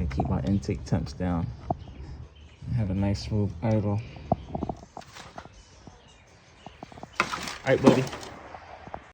and keep my intake temps down. Have a nice smooth idle. All right, buddy.